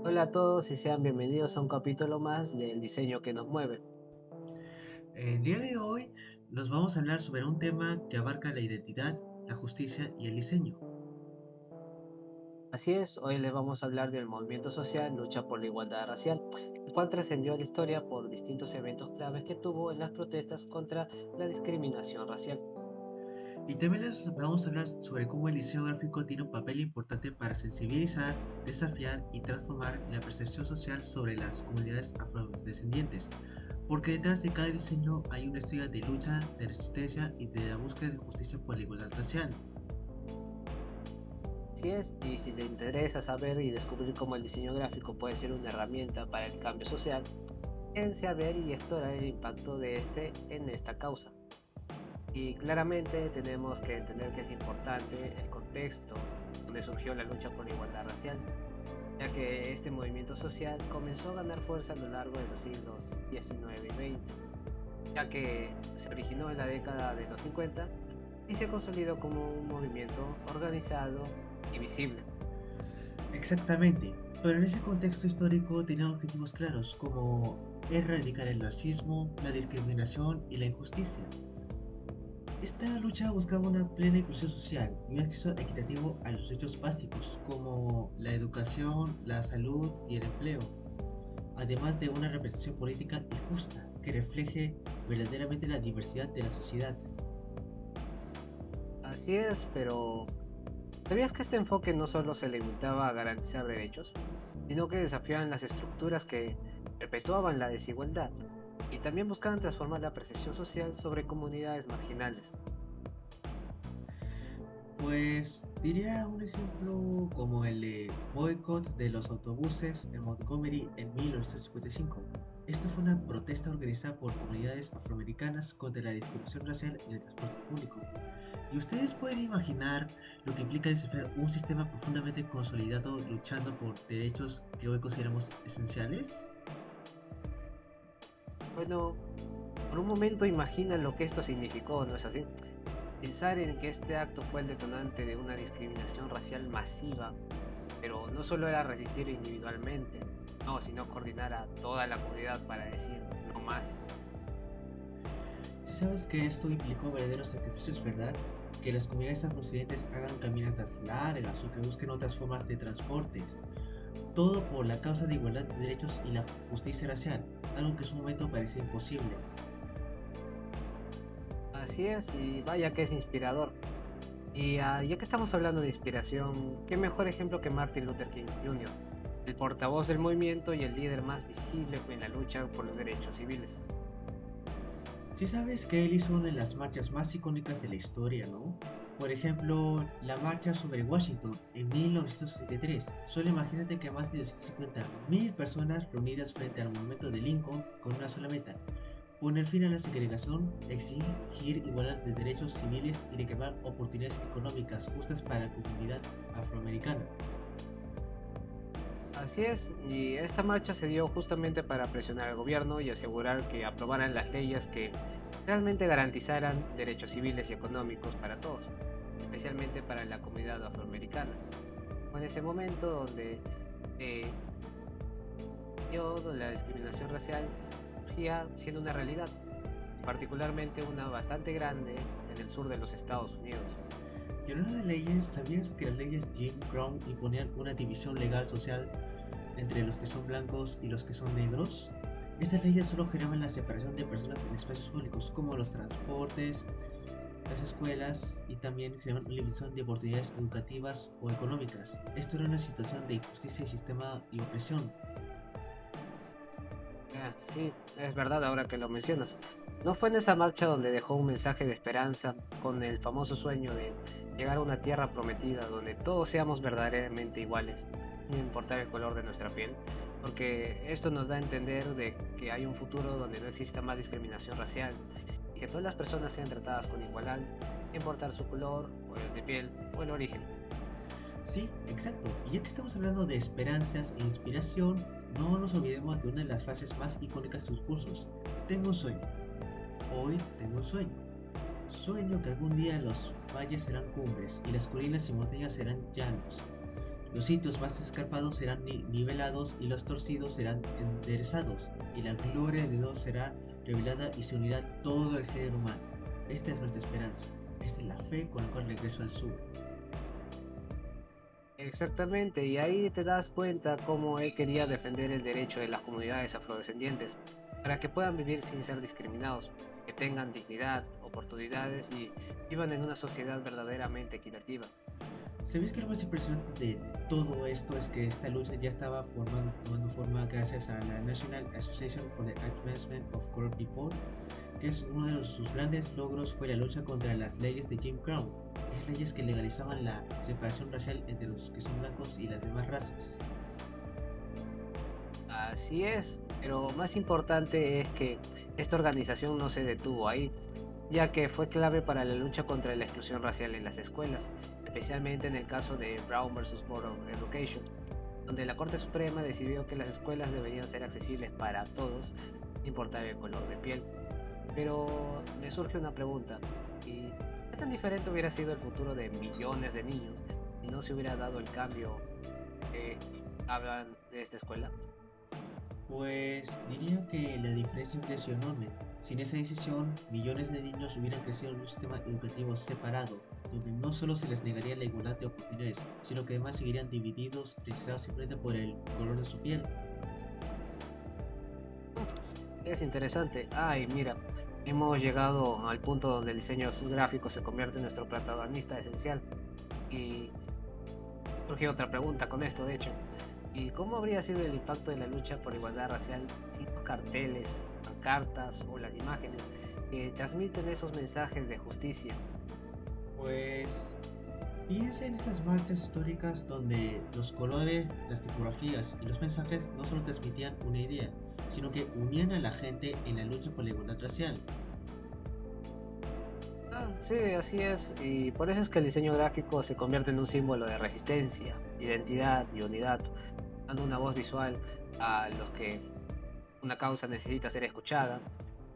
Hola a todos y sean bienvenidos a un capítulo más del diseño que nos mueve. El día de hoy nos vamos a hablar sobre un tema que abarca la identidad, la justicia y el diseño. Así es, hoy les vamos a hablar del movimiento social Lucha por la Igualdad Racial, el cual trascendió a la historia por distintos eventos claves que tuvo en las protestas contra la discriminación racial. Y también les vamos a hablar sobre cómo el diseño gráfico tiene un papel importante para sensibilizar, desafiar y transformar la percepción social sobre las comunidades afrodescendientes. Porque detrás de cada diseño hay una historia de lucha, de resistencia y de la búsqueda de justicia por la igualdad racial. Así es, y si le interesa saber y descubrir cómo el diseño gráfico puede ser una herramienta para el cambio social, quédense a ver y explorar el impacto de este en esta causa. Y claramente tenemos que entender que es importante el contexto donde surgió la lucha por la igualdad racial, ya que este movimiento social comenzó a ganar fuerza a lo largo de los siglos XIX y XX, ya que se originó en la década de los 50 y se consolidó como un movimiento organizado y visible. Exactamente, pero en ese contexto histórico tenía objetivos claros como erradicar el racismo, la discriminación y la injusticia. Esta lucha buscaba una plena inclusión social y un acceso equitativo a los derechos básicos como la educación, la salud y el empleo, además de una representación política y justa que refleje verdaderamente la diversidad de la sociedad. Así es, pero ¿sabías que este enfoque no solo se limitaba a garantizar derechos, sino que desafiaban las estructuras que perpetuaban la desigualdad y también buscaban transformar la percepción social sobre comunidades marginales? Pues diría un ejemplo como el de boicot de los autobuses en Montgomery en 1955. Esto fue una protesta organizada por comunidades afroamericanas contra la discriminación racial en el transporte público. ¿Y ustedes pueden imaginar lo que implica desafiar un sistema profundamente consolidado luchando por derechos que hoy consideramos esenciales? Bueno, por un momento imagina lo que esto significó, ¿no es así? Pensar en que este acto fue el detonante de una discriminación racial masiva, pero no solo era resistir individualmente, no, sino coordinar a toda la comunidad para decir no más. Si sabes que esto implicó verdaderos sacrificios, ¿verdad? Que las comunidades afrodescendientes hagan caminatas largas o que busquen otras formas de transportes. Todo por la causa de igualdad de derechos y la justicia racial, algo que en su momento parecía imposible. Así es, y vaya que es inspirador. Y ya que estamos hablando de inspiración, qué mejor ejemplo que Martin Luther King Jr., el portavoz del movimiento y el líder más visible en la lucha por los derechos civiles. Si sabes que él hizo una de las marchas más icónicas de la historia, ¿no? Por ejemplo, la marcha sobre Washington en 1963. Solo imagínate que más de 250.000 personas reunidas frente al monumento de Lincoln con una sola meta: poner fin a la segregación, exigir igualdad de derechos civiles y reclamar oportunidades económicas justas para la comunidad afroamericana. Así es, y esta marcha se dio justamente para presionar al gobierno y asegurar que aprobaran las leyes que realmente garantizaran derechos civiles y económicos para todos, especialmente para la comunidad afroamericana. Fue en ese momento donde eh, la discriminación racial surgía siendo una realidad, particularmente una bastante grande en el sur de los Estados Unidos. Y hablando de leyes, ¿sabías que las leyes Jim Crow imponían una división legal social entre los que son blancos y los que son negros? Estas leyes solo generaban la separación de personas en espacios públicos como los transportes, las escuelas y también generaban una limitación de oportunidades educativas o económicas. Esto era una situación de injusticia y sistema y opresión. Sí, es verdad ahora que lo mencionas. ¿No fue en esa marcha donde dejó un mensaje de esperanza con el famoso sueño de llegar a una tierra prometida donde todos seamos verdaderamente iguales, sin importar el color de nuestra piel? Porque esto nos da a entender de que hay un futuro donde no exista más discriminación racial y que todas las personas sean tratadas con igualdad, sin importar su color, o el de piel o el origen. Sí, exacto. Y ya que estamos hablando de esperanzas e inspiración, no nos olvidemos de una de las frases más icónicas de sus cursos. Tengo un sueño. Hoy tengo un sueño. Sueño que algún día los valles serán cumbres y las colinas y montañas serán llanos. Los sitios más escarpados serán nivelados y los torcidos serán enderezados, y la gloria de Dios será revelada y se unirá todo el género humano. Esta es nuestra esperanza, esta es la fe con la cual regreso al sur. Exactamente, y ahí te das cuenta cómo él quería defender el derecho de las comunidades afrodescendientes para que puedan vivir sin ser discriminados, que tengan dignidad, oportunidades y vivan en una sociedad verdaderamente equitativa. ¿Sabéis que lo más impresionante de todo esto es que esta lucha ya estaba tomando forma gracias a la National Association for the Advancement of Colored People, que es uno de sus grandes logros fue la lucha contra las leyes de Jim Crow, es leyes que legalizaban la separación racial entre los que son blancos y las demás razas? Así es, pero más importante es que esta organización no se detuvo ahí, ya que fue clave para la lucha contra la exclusión racial en las escuelas, especialmente en el caso de Brown versus Board of Education, donde la Corte Suprema decidió que las escuelas deberían ser accesibles para todos, sin importar el color de piel. Pero me surge una pregunta, ¿y qué tan diferente hubiera sido el futuro de millones de niños si no se hubiera dado el cambio que hablan de esta escuela? Pues diría que la diferencia habría sido enorme. Sin esa decisión, millones de niños hubieran crecido en un sistema educativo separado, donde no solo se les negaría la igualdad de oportunidades, sino que además seguirían divididos, presionados simplemente por el color de su piel. Es interesante. Ay, mira, hemos llegado al punto donde el diseño gráfico se convierte en nuestro protagonista esencial. Y surge otra pregunta con esto, de hecho. ¿Y cómo habría sido el impacto de la lucha por igualdad racial sin los carteles, pancartas o las imágenes que transmiten esos mensajes de justicia? Pues piensa en estas marchas históricas donde los colores, las tipografías y los mensajes no solo transmitían una idea, sino que unían a la gente en la lucha por la igualdad racial. Ah, sí, así es. Y por eso es que el diseño gráfico se convierte en un símbolo de resistencia, identidad y unidad, dando una voz visual a los que una causa necesita ser escuchada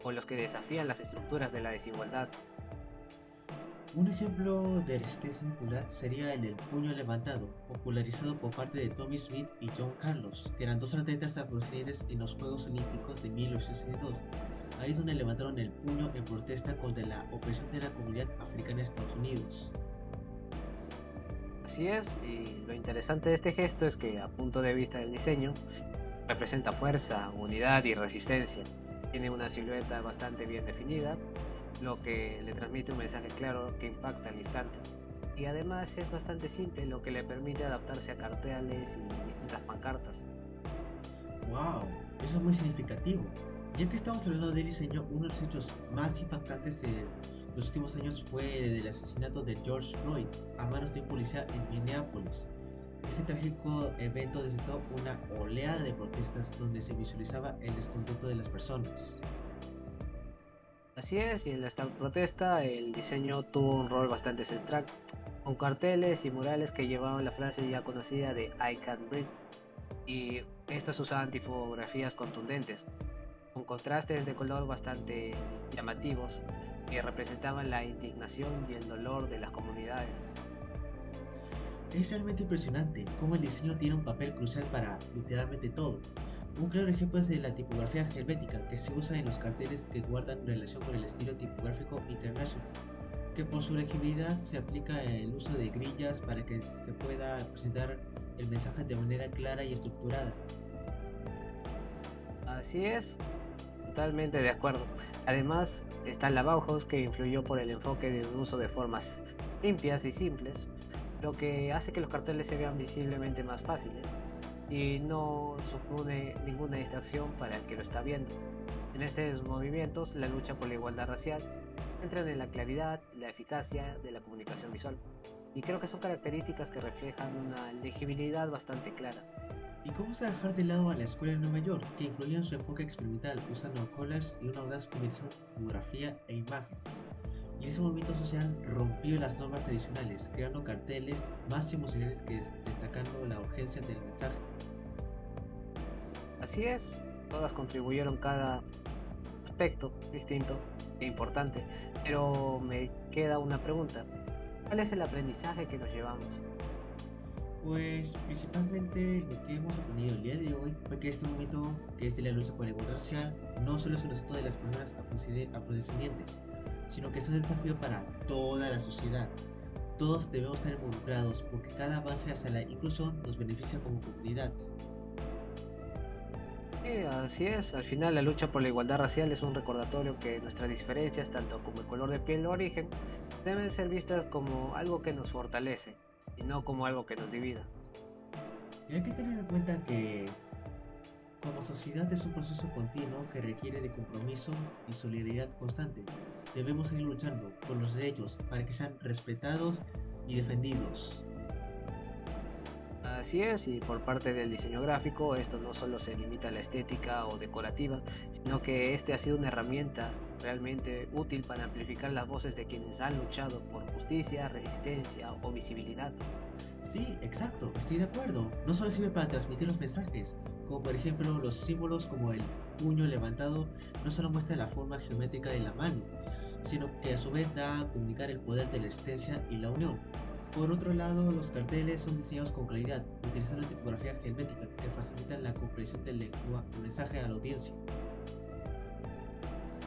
o los que desafían las estructuras de la desigualdad. Un ejemplo de resistencia circular sería el del puño levantado, popularizado por parte de Tommy Smith y John Carlos, que eran dos atletas afrodescendientes en los Juegos Olímpicos de 1862. Ahí es donde levantaron el puño en protesta contra la opresión de la comunidad africana en Estados Unidos. Así es, y lo interesante de este gesto es que a punto de vista del diseño representa fuerza, unidad y resistencia. Tiene una silueta bastante bien definida, lo que le transmite un mensaje claro que impacta al instante. Y además es bastante simple, lo que le permite adaptarse a carteles y distintas pancartas. ¡Wow! Eso es muy significativo. Ya que estamos hablando del diseño, uno de los hechos más impactantes de los últimos años fue el del asesinato de George Floyd a manos de un policía en Minneapolis. Este trágico evento desató una oleada de protestas donde se visualizaba el descontento de las personas. Así es, y en esta protesta el diseño tuvo un rol bastante central, con carteles y murales que llevaban la frase ya conocida de I Can't Breathe, y estos usaban tipografías contundentes, con contrastes de color bastante llamativos, que representaban la indignación y el dolor de las comunidades. Es realmente impresionante cómo el diseño tiene un papel crucial para literalmente todo. Un claro ejemplo es de la tipografía helvética que se usa en los carteles que guardan relación con el estilo tipográfico International, que por su legibilidad se aplica el uso de grillas para que se pueda presentar el mensaje de manera clara y estructurada. Así es, totalmente de acuerdo. Además, está la Bauhaus que influyó por el enfoque de un uso de formas limpias y simples, lo que hace que los carteles se vean visiblemente más fáciles y no supone ninguna distracción para el que lo está viendo. En estos movimientos, la lucha por la igualdad racial entra en la claridad y la eficacia de la comunicación visual, y creo que son características que reflejan una legibilidad bastante clara. ¿Y cómo se dejar de lado a la escuela de Nueva York, que influía en su enfoque experimental usando collage y una audaz combinación de fotografía e imágenes? Y ese movimiento social rompió las normas tradicionales, creando carteles más emocionales que destacando la urgencia del mensaje. Así es, todas contribuyeron cada aspecto distinto e importante, pero me queda una pregunta. ¿Cuál es el aprendizaje que nos llevamos? Pues principalmente lo que hemos aprendido el día de hoy fue que este momento, que es de la lucha por la igualdad racial, no solo es un asunto de las personas afrodescendientes, sino que es un desafío para toda la sociedad. Todos debemos estar involucrados porque cada avance hacia la inclusión nos beneficia como comunidad. Sí, así es. Al final, la lucha por la igualdad racial es un recordatorio que nuestras diferencias, tanto como el color de piel o origen, deben ser vistas como algo que nos fortalece y no como algo que nos divida. Y hay que tener en cuenta que como sociedad es un proceso continuo que requiere de compromiso y solidaridad constante. Debemos seguir luchando por los derechos para que sean respetados y defendidos. Así es, y por parte del diseño gráfico, esto no solo se limita a la estética o decorativa, sino que este ha sido una herramienta realmente útil para amplificar las voces de quienes han luchado por justicia, resistencia o visibilidad. Sí, exacto, estoy de acuerdo. No solo sirve para transmitir los mensajes, como por ejemplo los símbolos como el puño levantado no solo muestra la forma geométrica de la mano, sino que a su vez da a comunicar el poder de la existencia y la unión. Por otro lado, los carteles son diseñados con claridad, utilizando tipografía geométrica que facilita la comprensión del mensaje a la audiencia.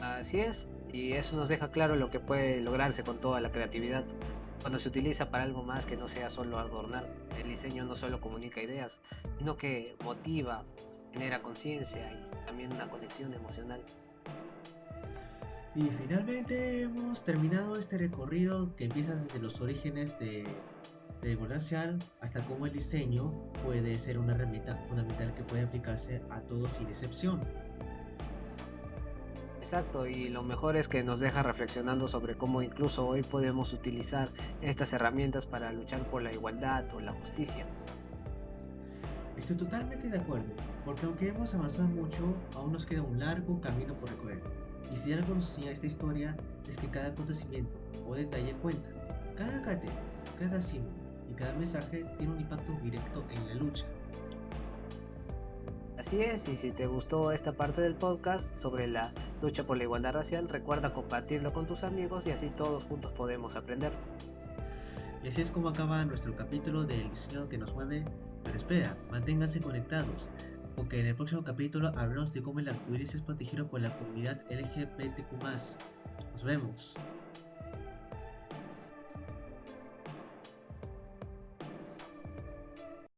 Así es, y eso nos deja claro lo que puede lograrse con toda la creatividad. Cuando se utiliza para algo más que no sea solo adornar, el diseño no solo comunica ideas, sino que motiva, genera conciencia y también una conexión emocional. Y finalmente hemos terminado este recorrido que empieza desde los orígenes de Racial hasta cómo el diseño puede ser una herramienta fundamental que puede aplicarse a todos sin excepción. Exacto, y lo mejor es que nos deja reflexionando sobre cómo incluso hoy podemos utilizar estas herramientas para luchar por la igualdad o la justicia. Estoy totalmente de acuerdo, porque aunque hemos avanzado mucho, aún nos queda un largo camino por recorrer. Y si algo nos enseña esta historia es que cada acontecimiento o detalle cuenta. Cada cartel, cada símbolo y cada mensaje tiene un impacto directo en la lucha. Así es, y si te gustó esta parte del podcast sobre la lucha por la igualdad racial, recuerda compartirlo con tus amigos y así todos juntos podemos aprender. Y así es como acaba nuestro capítulo del diseño que nos mueve. Pero espera, manténganse conectados, porque en el próximo capítulo hablamos de cómo el arcoíris es protegido por la comunidad LGBTQ+. Nos vemos.